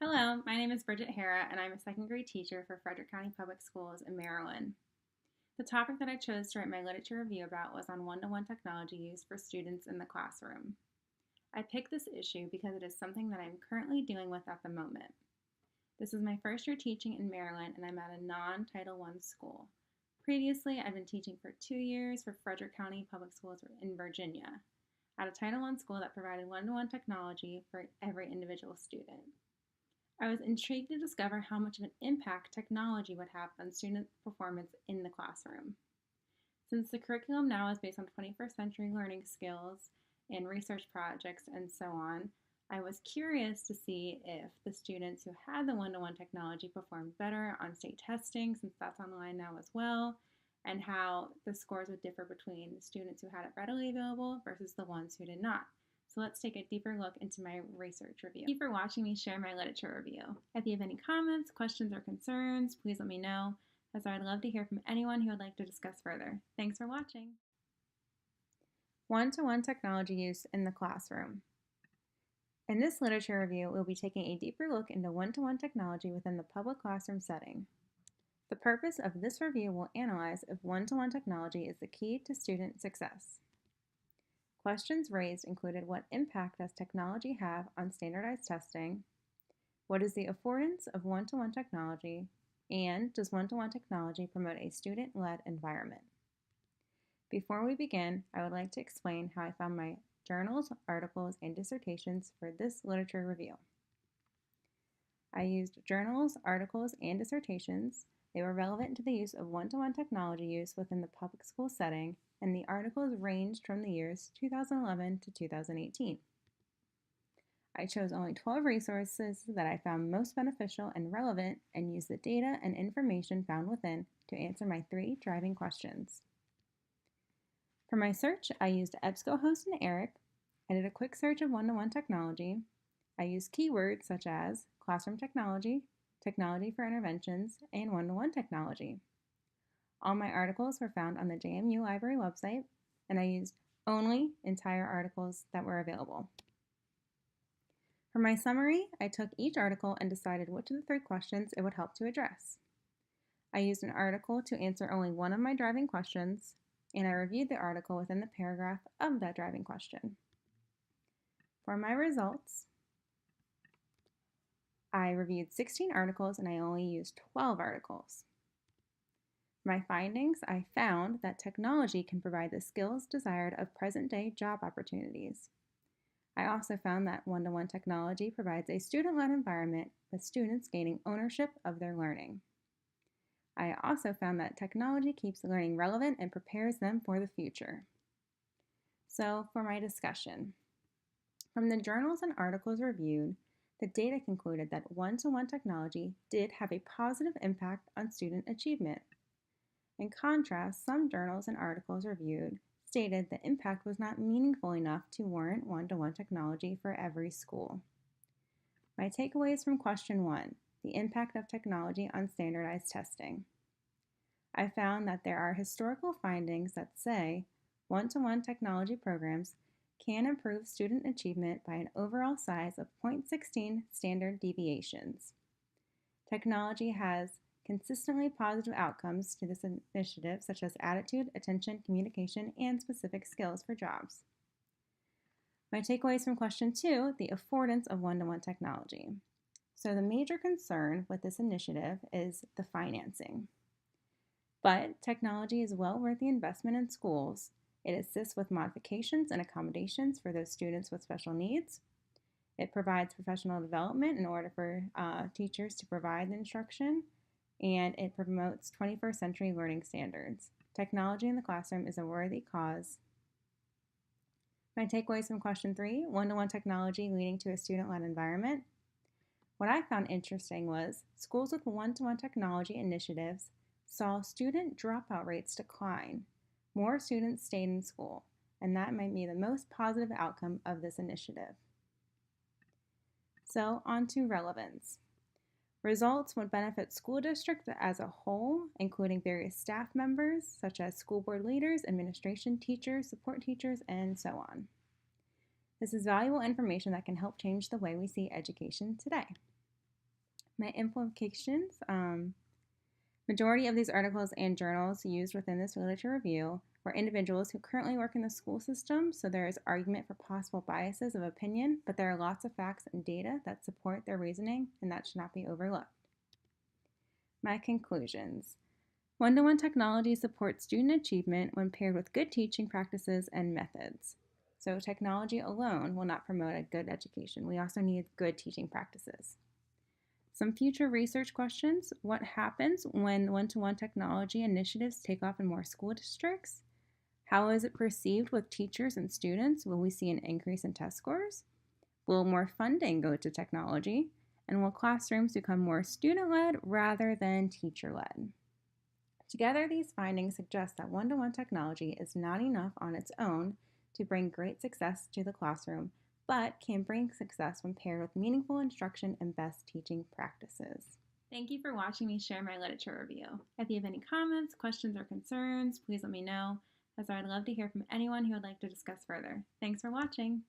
Hello, my name is Bridget Hara, and I'm a second grade teacher for Frederick County Public Schools in Maryland. The topic that I chose to write my literature review about was on one-to-one technology use for students in the classroom. I picked this issue because it is something that I'm currently dealing with at the moment. This is my first year teaching in Maryland, and I'm at a non-Title I school. Previously, I've been teaching for 2 years for Frederick County Public Schools in Virginia, at a Title I school that provided one-to-one technology for every individual student. I was intrigued to discover how much of an impact technology would have on student performance in the classroom. Since the curriculum now is based on 21st century learning skills and research projects and so on, I was curious to see if the students who had the one-to-one technology performed better on state testing, since that's online now as well, and how the scores would differ between the students who had it readily available versus the ones who did not. So let's take a deeper look into my research review. Thank you for watching me share my literature review. If you have any comments, questions, or concerns, please let me know, as I'd love to hear from anyone who would like to discuss further. Thanks for watching. One-to-one technology use in the classroom. In this literature review, we'll be taking a deeper look into one-to-one technology within the public classroom setting. The purpose of this review will analyze if one-to-one technology is the key to student success. Questions raised included: what impact does technology have on standardized testing? What is the affordance of one-to-one technology? And does one-to-one technology promote a student-led environment? Before we begin, I would like to explain how I found my journals, articles, and dissertations for this literature review. I used journals, articles, and dissertations. They were relevant to the use of one-to-one technology use within the public school setting, and the articles ranged from the years 2011 to 2018. I chose only 12 resources that I found most beneficial and relevant and used the data and information found within to answer my 3 driving questions. For my search, I used EBSCOhost and ERIC. I did a quick search of one-to-one technology. I used keywords such as classroom technology, technology for interventions, and one-to-one technology. All my articles were found on the JMU Library website, and I used only entire articles that were available. For my summary, I took each article and decided which of the 3 questions it would help to address. I used an article to answer only one of my driving questions, and I reviewed the article within the paragraph of that driving question. For my results, I reviewed 16 articles and I only used 12 articles. My findings, I found that technology can provide the skills desired of present-day job opportunities. I also found that one-to-one technology provides a student-led environment with students gaining ownership of their learning. I also found that technology keeps learning relevant and prepares them for the future. So for my discussion, from the journals and articles reviewed, the data concluded that one-to-one technology did have a positive impact on student achievement. In contrast, some journals and articles reviewed stated the impact was not meaningful enough to warrant one-to-one technology for every school. My takeaways from question 1, the impact of technology on standardized testing. I found that there are historical findings that say one-to-one technology programs can improve student achievement by an overall size of 0.16 standard deviations. Technology has consistently positive outcomes to this initiative, such as attitude, attention, communication, and specific skills for jobs. My takeaways from question 2, the affordance of one-to-one technology. So the major concern with this initiative is the financing. But technology is well worth the investment in schools. It assists with modifications and accommodations for those students with special needs. It provides professional development in order for teachers to provide the instruction, and it promotes 21st century learning standards. Technology in the classroom is a worthy cause. My takeaways from question 3, one-to-one technology leading to a student-led environment. What I found interesting was schools with one-to-one technology initiatives saw student dropout rates decline. More students stayed in school, and that might be the most positive outcome of this initiative. So on to relevance. Results would benefit school districts as a whole, including various staff members, such as school board leaders, administration, teachers, support teachers, and so on. This is valuable information that can help change the way we see education today. My implications, majority of these articles and journals used within this literature review were individuals who currently work in the school system, so there is argument for possible biases of opinion, but there are lots of facts and data that support their reasoning, and that should not be overlooked. My conclusions. One-to-one technology supports student achievement when paired with good teaching practices and methods. So technology alone will not promote a good education. We also need good teaching practices. Some future research questions. What happens when one-to-one technology initiatives take off in more school districts? How is it perceived with teachers and students? Will we see an increase in test scores? Will more funding go to technology? And will classrooms become more student-led rather than teacher-led? Together, these findings suggest that one-to-one technology is not enough on its own to bring great success to the classroom, but can bring success when paired with meaningful instruction and best teaching practices. Thank you for watching me share my literature review. If you have any comments, questions, or concerns, please let me know, as I would love to hear from anyone who would like to discuss further. Thanks for watching.